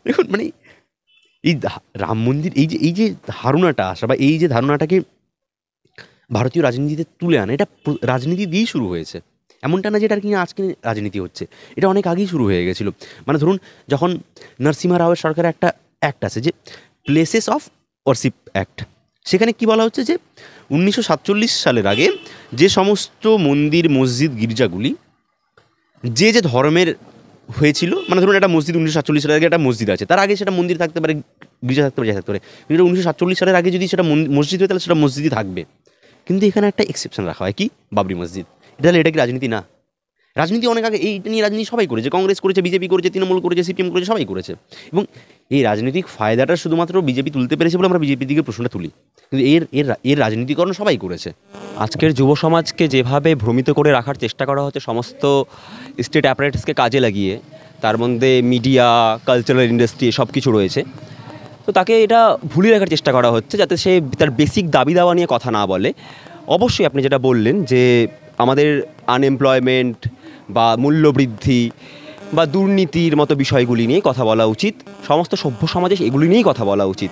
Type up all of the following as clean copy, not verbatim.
দেখুন মানে এই রাম মন্দির এই যে ধারণাটা আসা বা এই যে ধারণাটাকে ভারতীয় রাজনীতিতে তুলে আনা, এটা রাজনীতি দিয়েই শুরু হয়েছে। এমনটা না যে এটা কিনা আজকে রাজনীতি হচ্ছে, এটা অনেক আগেই শুরু হয়ে গেছিলো। মানে ধরুন, যখন নরসিমহা রাওয়ের সরকারের একটা অ্যাক্ট আছে যে প্লেসেস অফ ওয়ারশিপ অ্যাক্ট, সেখানে কি বলা হচ্ছে যে 1947 সালের আগে যে সমস্ত মন্দির মসজিদ গির্জাগুলি যে যে ধর্মের হয়েছিল, মানে ধরুন একটা মসজিদ 1947 সালের আগে একটা মসজিদ আছে, তার আগে সেটা মন্দির থাকতে পারে, গির্জা থাকতে পারে, যা থাকতে পারে, কিন্তু 1947 সালের আগে যদি সেটা মসজিদ হয় তাহলে সেটা মসজিদই থাকবে। কিন্তু এখানে একটা এক্সেপশন রাখা হয়, কি? বাবরি মসজিদ। তাহলে এটা কি রাজনীতি না? রাজনীতি অনেক আগে এই নিয়ে রাজনীতি সবাই করেছে, কংগ্রেস করেছে, বিজেপি করেছে, তৃণমূল করেছে, সিপিএম করেছে, সবাই করেছে। এবং এই রাজনৈতিক ফায়দাটা শুধুমাত্র বিজেপি তুলতে পেরেছে বলে আমরা বিজেপির দিকে প্রশ্নটা তুলি, কিন্তু এর এর এর রাজনীতিকরণ সবাই করেছে। আজকের যুব সমাজকে যেভাবে ভ্রমিত করে রাখার চেষ্টা করা হচ্ছে সমস্ত স্টেট অ্যাপারেটাসকে কাজে লাগিয়ে, তার মধ্যে মিডিয়া, কালচারাল ইন্ডাস্ট্রি সব কিছু রয়েছে, তো তাকে এটা ভুলিয়ে রাখার চেষ্টা করা হচ্ছে যাতে সে তার বেসিক দাবি দাওয়া নিয়ে কথা না বলে। অবশ্যই আপনি যেটা বললেন যে আমাদের আনএমপ্লয়মেন্ট বা মূল্যবৃদ্ধি বা দুর্নীতির মতো বিষয়গুলি নিয়ে কথা বলা উচিত, সমস্ত সভ্য সমাজে এগুলি নিয়েই কথা বলা উচিত,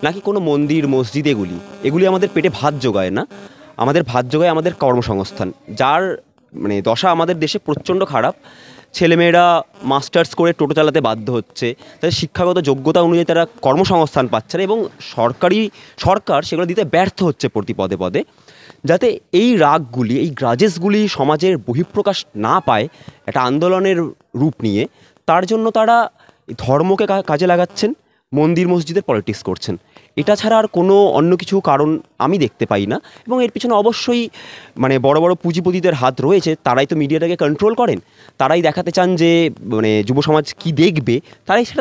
নাকি কোনো মন্দির মসজিদ এগুলি আমাদের পেটে ভাত জোগায় না। আমাদের ভাত জোগায় আমাদের কর্মসংস্থান, যার মানে দশা আমাদের দেশে প্রচণ্ড খারাপ। ছেলেমেয়েরা মাস্টার্স করে টোটো চালাতে বাধ্য হচ্ছে, তাদের শিক্ষাগত যোগ্যতা অনুযায়ী তারা কর্মসংস্থান পাচ্ছে না, এবং সরকার সেগুলো দিতে ব্যর্থ হচ্ছে প্রতি পদে পদে। যাতে এই রাগগুলি, এই গ্রাজেসগুলি সমাজের বহিঃপ্রকাশ না পায় একটা আন্দোলনের রূপ নিয়ে, তার জন্য তারা ধর্মকে কাজে লাগাচ্ছেন, মন্দির মসজিদের পলিটিক্স করছেন। এটা ছাড়া আর কোনো অন্য কিছু কারণ আমি দেখতে পাই না। এবং এর পিছনে অবশ্যই মানে বড় বড় পুঁজিপতিদের হাত রয়েছে, তারাই তো মিডিয়াটাকে কন্ট্রোল করেন, তারাই দেখাতে চান যে মানে যুব সমাজ কী দেখবে,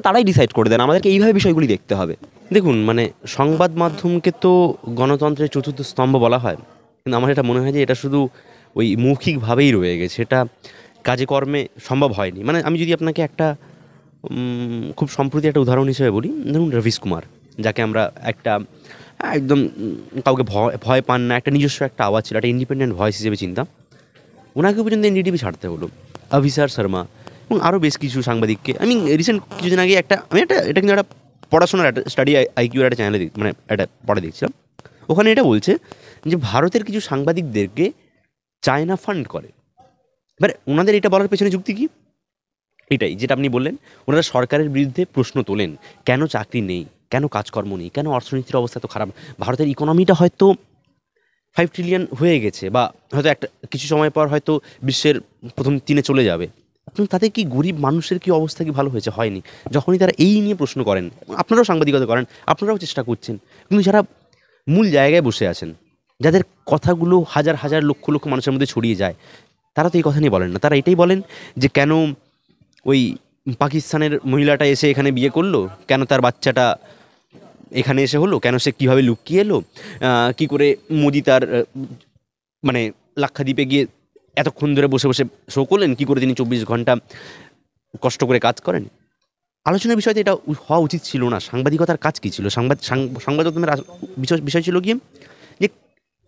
তারাই ডিসাইড করে দেন আমাদেরকে এইভাবে বিষয়গুলি দেখতে হবে। দেখুন মানে সংবাদ মাধ্যমকে তো গণতন্ত্রের চতুর্থ স্তম্ভ বলা হয়, কিন্তু আমার এটা মনে হয় যে এটা শুধু ওই মৌখিকভাবেই রয়ে গেছে, এটা কাজে কর্মে সম্ভব হয়নি। মানে আমি যদি আপনাকে একটা খুব সম্প্রতি একটা উদাহরণ হিসেবে বলি, ধরুন রবিশ কুমার, যাকে আমরা একটা একদম কাউকে ভয় ভয় পান না, একটা নিজস্ব একটা আওয়াজ ছিল, একটা ইন্ডিপেন্ডেন্ট ভয়েস হিসেবে চিন্তা, ওনাকে পর্যন্ত এনডিটিভি ছাড়তে হলো। অভিসার শর্মা এবং আরও বেশ কিছু সাংবাদিককে আমি রিসেন্ট কিছুদিন আগে এটা কিন্তু একটা পড়াশোনার একটা স্টাডি আইকিউর একটা চ্যানেলে মানে একটা পড়ে দেখছিলাম, ওখানে এটা বলছে যে ভারতের কিছু সাংবাদিকদেরকে চায়না ফান্ড করে। এবার ওনাদের এটা বলার পেছনে যুক্তি কী? এটাই যেটা আপনি বললেন, ওনারা সরকারের বিরুদ্ধে প্রশ্ন তোলেন, কেন চাকরি নেই, কেন কাজকর্ম নেই, কেন অর্থনীতির অবস্থা তো খারাপ, ভারতের ইকোনমিটা হয়তো 5 ট্রিলিয়ন হয়ে গেছে, বা হয়তো একটা কিছু সময় পর হয়তো বিশ্বের প্রথম 3-এ চলে যাবে, কিন্তু তাতে কি গরিব মানুষের কি অবস্থা কি ভালো হয়েছে? হয়নি। যখনই তারা এই নিয়ে প্রশ্ন করেন, আপনারাও সাংবাদিকতা করেন, আপনারাও চেষ্টা করছেন, কিন্তু যারা মূল জায়গায় বসে আছেন, যাদের কথাগুলো হাজার হাজার লক্ষ লক্ষ মানুষের মধ্যে ছড়িয়ে যায়, তারা তো এই কথা নিয়ে বলেন না। তারা এটাই বলেন যে কেন ওই পাকিস্তানের মহিলাটা এসে এখানে বিয়ে করলো, কেন তার বাচ্চাটা এখানে এসে হলো, কেন সে কীভাবে লুকিয়ে এলো, কী করে মোদি তার মানে লাক্ষাদ্বীপে গিয়ে এতক্ষণ ধরে বসে বসে শো করলেন, কী করে তিনি 24 ঘন্টা কষ্ট করে কাজ করেন। আলোচনার বিষয়তে এটা হওয়া উচিত ছিল না। সাংবাদিকতার কাজ কী ছিল? সংবাদ মাধ্যমের বিষয় ছিল গিয়ে যে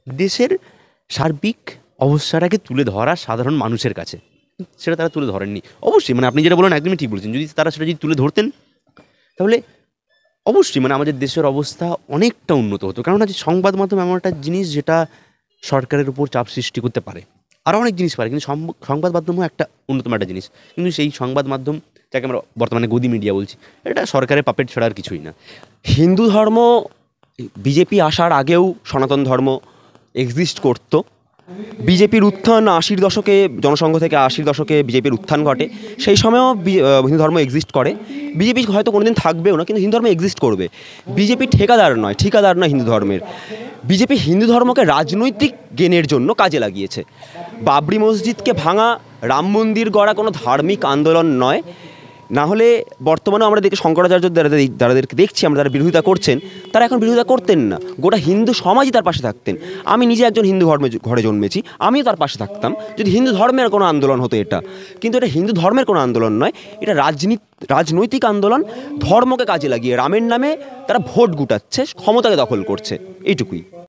দেশের সার্বিক অবস্থাটাকে তুলে ধরা সাধারণ মানুষের কাছে, সেটা তারা তুলে ধরেননি। অবশ্যই মানে আপনি যেটা বলেন একদমই ঠিক বলেছেন, যদি তারা সেটা যদি তুলে ধরতেন তাহলে অবশ্যই মানে আমাদের দেশের অবস্থা অনেকটা উন্নত হতো। কেননা যে সংবাদ মাধ্যম এমন একটা জিনিস যেটা সরকারের উপর চাপ সৃষ্টি করতে পারে, আরও অনেক জিনিস পারে, কিন্তু সংবাদ মাধ্যমও একটা অন্যতম একটা জিনিস। কিন্তু সেই সংবাদ মাধ্যম, যাকে আমরা বর্তমানে গদি মিডিয়া বলছি, এটা সরকারের পাপেট ছাড়া আর কিছুই না। হিন্দু ধর্ম বিজেপি আসার আগেও সনাতন ধর্ম এক্সিস্ট করতো। বিজেপির উত্থান 80-র দশকে, জনসংঘ থেকে 80-র দশকে বিজেপির উত্থান ঘটে, সেই সময়েও হিন্দু ধর্ম এক্সিস্ট করে। বিজেপি হয়তো কোনোদিন থাকবেও না, কিন্তু হিন্দু ধর্ম এক্সিস্ট করবে। বিজেপি ঠিকাদার নয় হিন্দু ধর্মের। বিজেপি হিন্দু ধর্মকে রাজনৈতিক গেনের জন্য কাজে লাগিয়েছে। বাবরি মসজিদকে ভাঙা, রাম মন্দির গড়া কোনো ধার্মিক আন্দোলন নয়। না হলে বর্তমানে আমরা দেখি শঙ্করাচার্য যাদেরকে দেখছি আমরা, যারা বিরোধিতা করছেন, তারা এখন বিরোধিতা করতেন না, গোটা হিন্দু সমাজই তার পাশে থাকতেন। আমি নিজে একজন হিন্দু ঘরে জন্মেছি, আমিও তার পাশে থাকতাম যদি হিন্দু ধর্মের কোনো আন্দোলন হতো এটা। কিন্তু এটা হিন্দু ধর্মের কোনো আন্দোলন নয়, এটা রাজনৈতিক আন্দোলন। ধর্মকে কাজে লাগিয়ে রামের নামে তারা ভোট গুটাচ্ছে, ক্ষমতাকে দখল করছে, এইটুকুই।